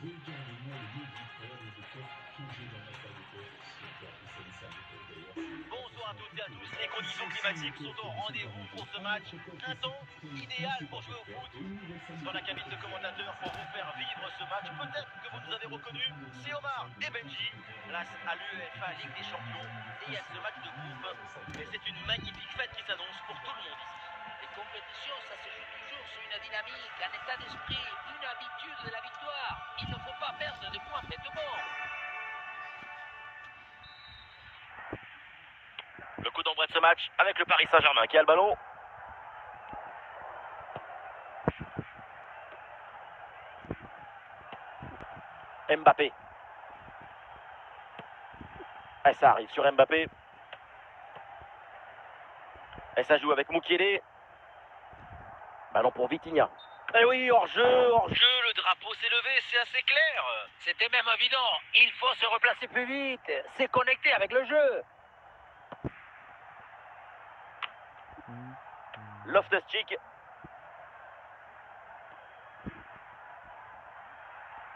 Bonsoir à toutes et à tous, les conditions climatiques sont au rendez-vous pour ce match. Un temps idéal pour jouer au foot. Dans la cabine de commentateurs pour vous faire vivre ce match, peut-être que vous nous avez reconnus, c'est Omar et Benji. Place à l'UEFA Ligue des Champions et à ce match de groupe. Et c'est une magnifique fête qui s'annonce pour tout le monde ici. Les compétitions, ça se joue toujours sur une dynamique, un état d'esprit, une habitude de la victoire. Il ne faut pas perdre de points bêtement. Le coup d'envoi de ce match avec le Paris Saint-Germain qui a le ballon. Mbappé. Et ça arrive sur Mbappé. Et ça joue avec Mukiele. Ballon pour Vitinha. Eh oui, hors-jeu, le drapeau s'est levé, c'est assez clair. C'était même évident. Il faut se replacer plus vite. C'est connecté avec le jeu. Loftus-Cheek.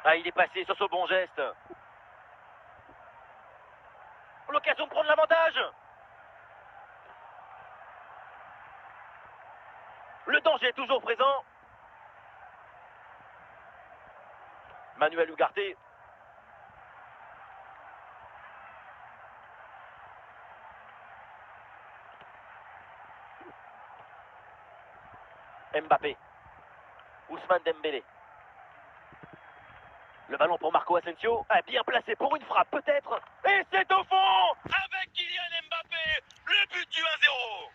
Ah, il est passé sur ce bon geste. L'occasion de prendre l'avantage. Le danger est toujours présent. Manuel Ugarte. Mbappé. Ousmane Dembélé. Le ballon pour Marco Asensio. Ah, bien placé pour une frappe peut-être. Et c'est au fond avec Kylian Mbappé. Le but du 1-0.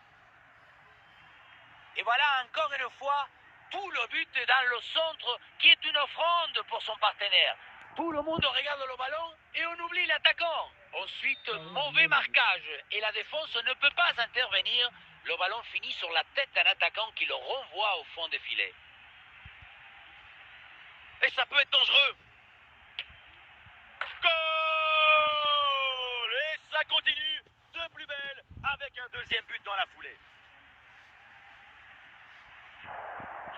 Et voilà encore une fois, tout le but dans le centre qui est une offrande pour son partenaire. Tout le monde regarde le ballon et on oublie l'attaquant. Ensuite, mauvais marquage et la défense ne peut pas intervenir. Le ballon finit sur la tête d'un attaquant qui le renvoie au fond des filets. Et ça peut être dangereux. Goal! Et ça continue de plus belle avec un deuxième but dans la foulée.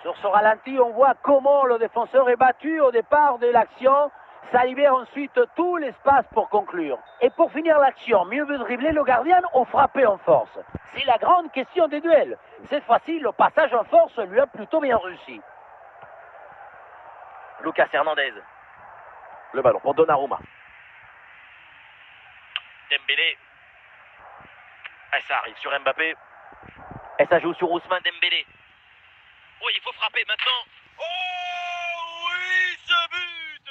Sur ce ralenti, on voit comment le défenseur est battu au départ de l'action. Ça libère ensuite tout l'espace pour conclure. Et pour finir l'action, mieux veut dribbler le gardien ou frapper en force? C'est la grande question des duels. Cette fois-ci, le passage en force lui a plutôt bien réussi. Lucas Hernandez. Le ballon pour Donnarumma. Dembélé. Et ça arrive sur Mbappé. Et ça joue sur Ousmane Dembélé. Oui, il faut frapper maintenant. Oh oui, ce but!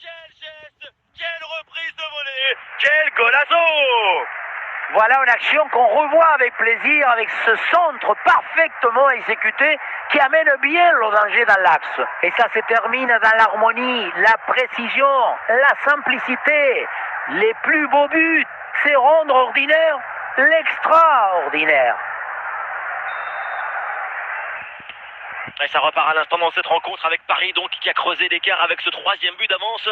Quel geste! Quelle reprise de volée! Quel golazo! Voilà une action qu'on revoit avec plaisir avec ce centre parfaitement exécuté qui amène bien le danger dans l'axe. Et ça se termine dans l'harmonie, la précision, la simplicité. Les plus beaux buts, c'est rendre ordinaire l'extraordinaire. Et ça repart à l'instant dans cette rencontre avec Paris donc qui a creusé l'écart avec ce troisième but d'avance.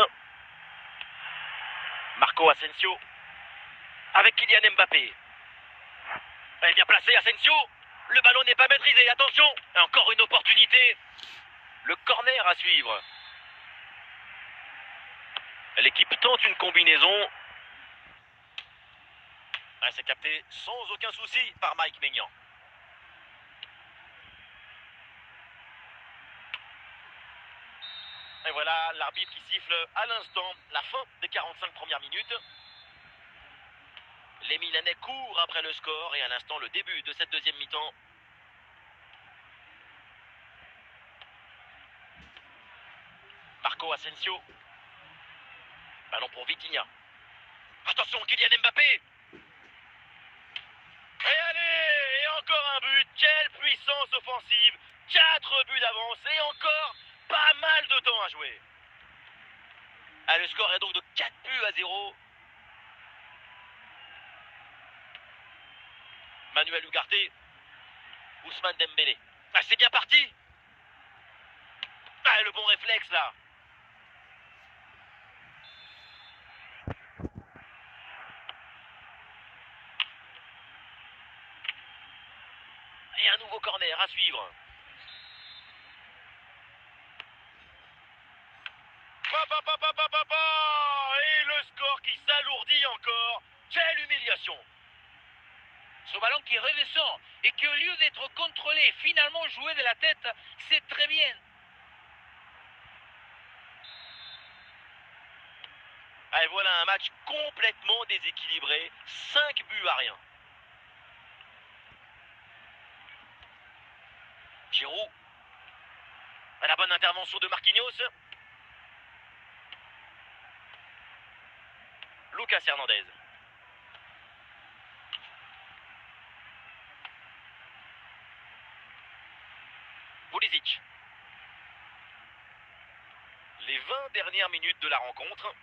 Marco Asensio avec Kylian Mbappé. Elle est bien placée Asensio. Le ballon n'est pas maîtrisé, attention. Encore une opportunité. Le corner à suivre. L'équipe tente une combinaison. C'est capté sans aucun souci par Mike Maignan. Et voilà l'arbitre qui siffle à l'instant la fin des 45 premières minutes. Les Milanais courent après le score et à l'instant le début de cette deuxième mi-temps. Marco Asensio. Ballon pour Vitinha. Attention Kylian Mbappé. Et allez, et encore un but. Quelle puissance offensive. 4 buts d'avance et encore pas mal de temps à jouer. Ah, le score est donc de 4 buts à 0. Manuel Ugarte. Ousmane Dembélé. Ah, c'est bien parti. Ah, le bon réflexe là. Et un nouveau corner à suivre. Hop, hop, Quelle humiliation! Ce ballon qui redescend et qui, au lieu d'être contrôlé, finalement joué de la tête, c'est très bien. Et voilà un match complètement déséquilibré. 5 buts à rien. Giroud. La bonne intervention de Marquinhos. Lucas Hernandez. Pulisic. Les 20 dernières minutes de la rencontre.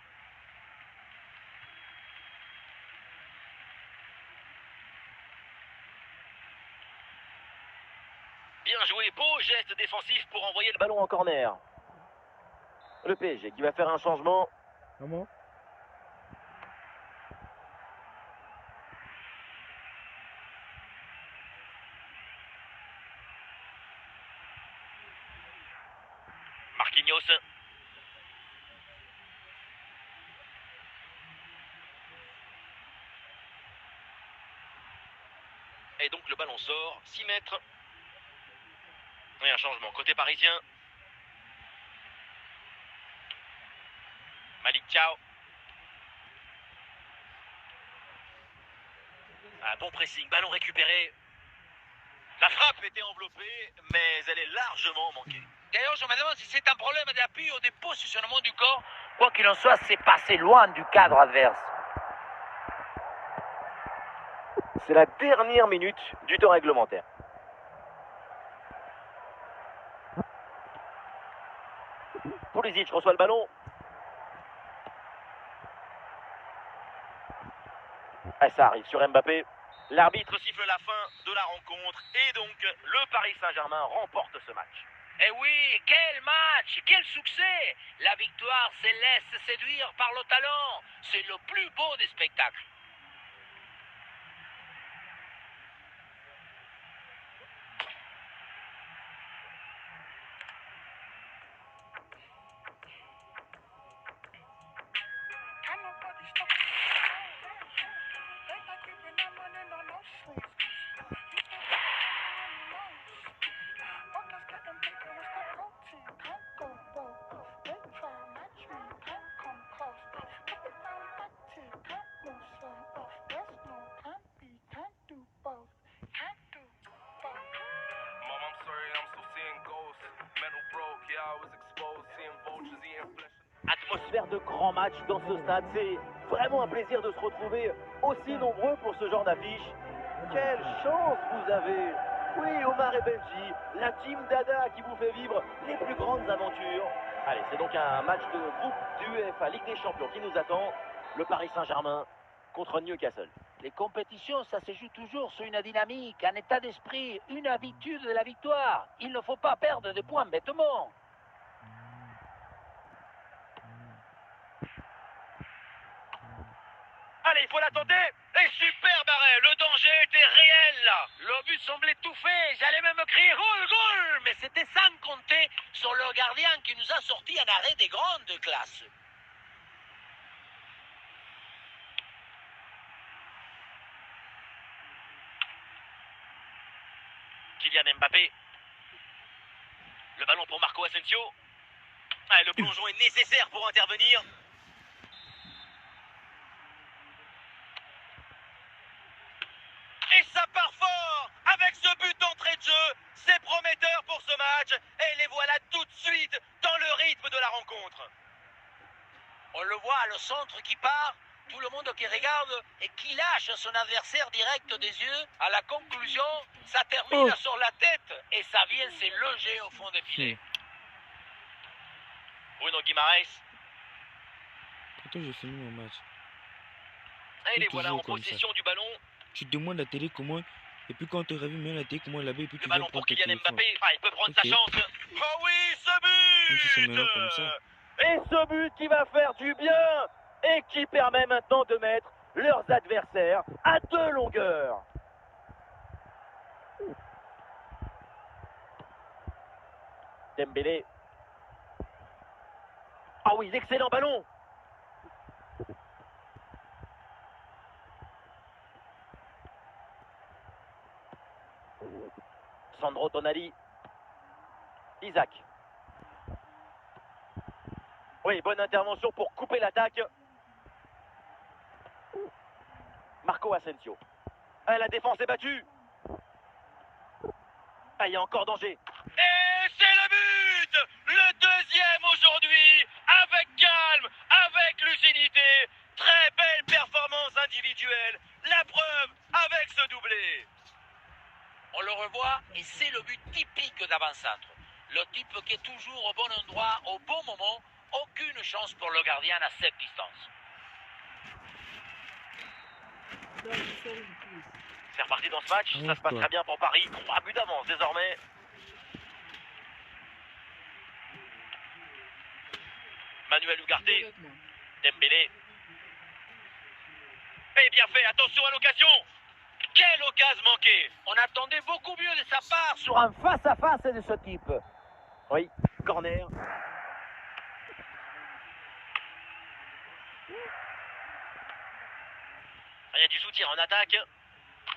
Bien joué, beau geste défensif pour envoyer le ballon en corner. Le PSG qui va faire un changement. Comment? Marquinhos. Et donc le ballon sort, 6 mètres. Et un changement côté parisien. Malick Thiaw. Un bon pressing, ballon récupéré. La frappe était enveloppée, mais elle est largement manquée. D'ailleurs, je me demande si c'est un problème d'appui ou de positionnement du corps. Quoi qu'il en soit, c'est passé loin du cadre adverse. C'est la dernière minute du temps réglementaire. Pulisic reçoit le ballon. Et ça arrive sur Mbappé. L'arbitre siffle la fin de la rencontre et donc le Paris Saint-Germain remporte ce match. Eh oui, quel match, quel succès! La victoire se laisse séduire par le talent. C'est le plus beau des spectacles. Atmosphère de grand match dans ce stade, c'est vraiment un plaisir de se retrouver aussi nombreux pour ce genre d'affiche. Quelle chance vous avez! Oui, Omar et Benji, la team Dada qui vous fait vivre les plus grandes aventures. Allez, c'est donc un match de groupe du UEFA Ligue des Champions qui nous attend. Le Paris Saint-Germain contre Newcastle. Les compétitions, ça se joue toujours sur une dynamique, un état d'esprit, une habitude de la victoire. Il ne faut pas perdre de points bêtement. Allez, il faut la tenter. Et superbe arrêt, le danger était réel là. Le but semblait tout fait. J'allais même crier goal, goal. Mais c'était sans compter sur le gardien qui nous a sorti un arrêt des grandes classes. Kylian Mbappé. Le ballon pour Marco Asensio. Ah, le plongeon est nécessaire pour intervenir. Et ça part fort avec ce but d'entrée de jeu. C'est prometteur pour ce match. Et les voilà tout de suite dans le rythme de la rencontre. On le voit, le centre qui part, tout le monde qui regarde et qui lâche son adversaire direct des yeux. À la conclusion, ça termine sur la tête et ça vient se loger au fond des filets. Bruno Guimaraes. Attends, j'ai fini mon match. Et les voilà en possession du ballon. Tu te demandes la télé comment, et puis quand tu reviens même la télé comment elle avait, et puis Le tu vas ballon pour prendre ton Kylian téléphone. Mbappé. Ah, il peut prendre sa chance. Oh oui, ce but! Même si c'est maintenant comme ça. Et ce but qui va faire du bien et qui permet maintenant de mettre leurs adversaires à 2 longueurs. Dembélé. Ah oui, excellent ballon. Sandro Tonali. Isaac. Oui, bonne intervention pour couper l'attaque. Marco Asensio. Ah, la défense est battue. Ah, il y a encore danger. Et c'est le but! Le deuxième aujourd'hui, avec calme, avec lucidité. Très belle performance individuelle. La preuve avec ce doublé. On le revoit et c'est le but typique d'avant-centre. Le type qui est toujours au bon endroit, au bon moment. Aucune chance pour le gardien à cette distance. C'est reparti dans ce match. Ça se passe très bien pour Paris. 3 buts d'avance désormais. Manuel Ugarte. Dembélé. Et bien fait, attention à l'occasion. Quelle occasion manquée. On attendait beaucoup mieux de sa part. Sur un face-à-face de ce type. Oui, corner. Il y a du soutien en attaque.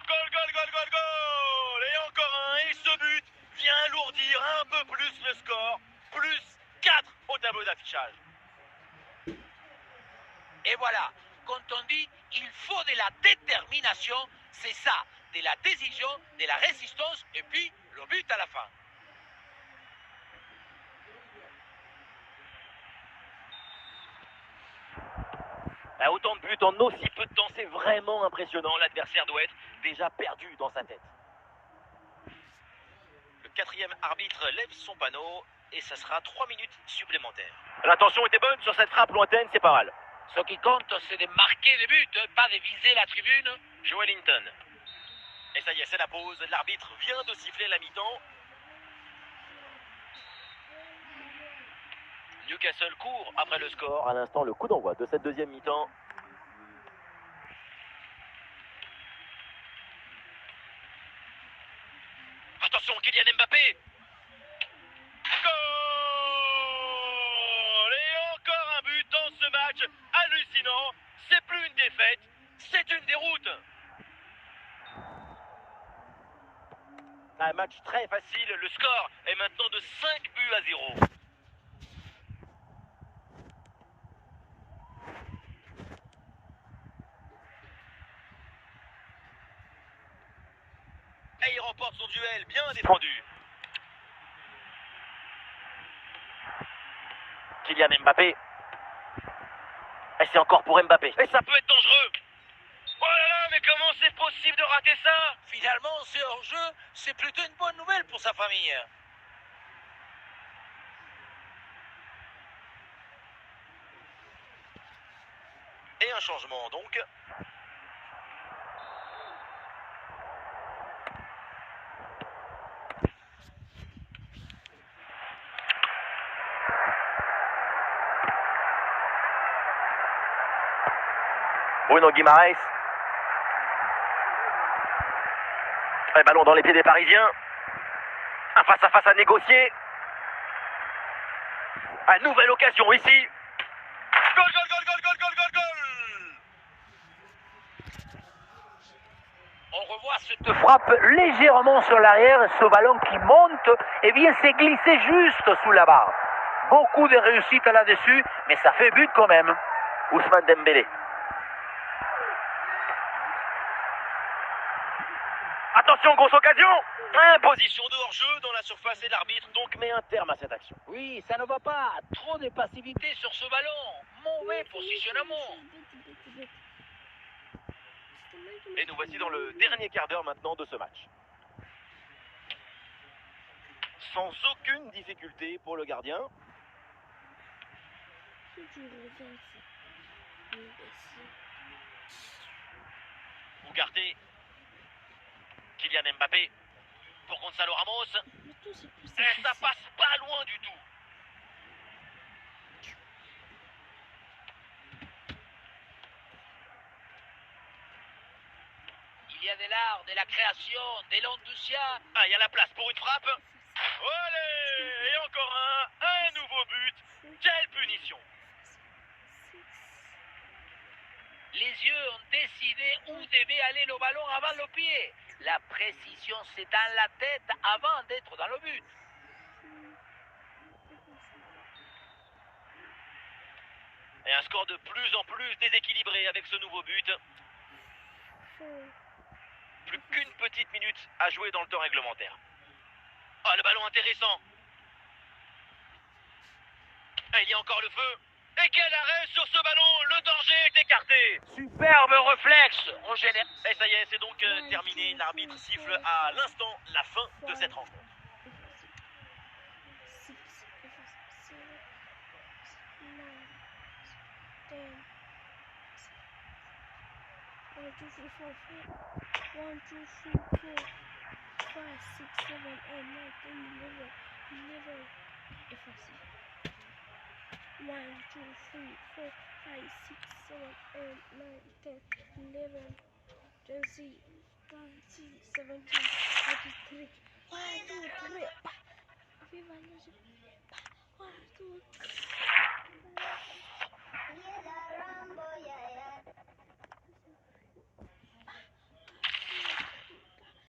Goal, goal, goal, goal, goal. Et encore un. Et ce but vient alourdir un peu plus le score. Plus 4 au tableau d'affichage. Et voilà, quand on dit il faut de la détermination, c'est ça, de la décision, de la résistance et puis le but à la fin. Autant de buts en aussi peu de temps, c'est vraiment impressionnant. L'adversaire doit être déjà perdu dans sa tête. Le quatrième arbitre lève son panneau et ça sera 3 minutes supplémentaires. L'intention était bonne sur cette frappe lointaine, c'est pas mal. Ce qui compte, c'est de marquer des buts, pas de viser la tribune. Joelinton. Et ça y est, c'est la pause. L'arbitre vient de siffler la mi-temps. Newcastle court après le score. À l'instant, le coup d'envoi de cette deuxième mi-temps. Attention, Kylian Mbappé. Goal! Et encore un but dans ce match hallucinant. C'est plus une défaite, c'est une déroute. Un match très facile. Le score est maintenant de 5 buts à 0. Et il remporte son duel, bien défendu. Kylian Mbappé. Et c'est encore pour Mbappé. Et ça peut être dangereux. Oh là là, mais comment c'est possible de rater ça? Finalement, c'est hors-jeu, c'est plutôt une bonne nouvelle pour sa famille. Et un changement donc. Bruno Guimaraes. Le ballon dans les pieds des Parisiens. Un face-à-face à négocier. Une nouvelle occasion ici. Goal, goal, goal, goal, goal, goal, goal, goal. On revoit ce Frappe légèrement sur l'arrière, ce ballon qui monte et vient se glisser juste sous la barre. Beaucoup de réussite là-dessus, mais ça fait but quand même. Ousmane Dembélé. Attention, grosse occasion. Position de hors-jeu dans la surface et l'arbitre donc met un terme à cette action. Oui, ça ne va pas. Trop de passivité sur ce ballon. Mauvais positionnement. Et nous voici dans le dernier quart d'heure maintenant de ce match. Sans aucune difficulté pour le gardien. Ugarte. Kylian Mbappé. Pour Gonzalo Ramos. Et ça passe pas loin du tout. Il y a de l'art, de la création, de l'enthousiasme. Ah, il y a la place pour une frappe. Allez, et encore un nouveau but. Quelle punition. Les yeux ont décidé où devait aller le ballon avant le pied. La précision, c'est dans la tête avant d'être dans le but. Et un score de plus en plus déséquilibré avec ce nouveau but. Plus qu'une petite minute à jouer dans le temps réglementaire. Oh, le ballon intéressant. Et il y a encore le feu. Et quel arrêt sur ce ballon. Le danger est écarté. Superbe réflexe. On génère. Et ça y est, c'est donc terminé. L'arbitre siffle à l'instant la fin de cette rencontre. One, two, three, four, 1, 2, 3, 4, 5, 6, 7, 8, 9, 10, 11, 11. Effacé. 1, 2, 3, 4, 5, 6, 7, 8, 9, 10, 11, 12, 13, 17, 18, 1, 2, 3. Viva la 1, 2, 3.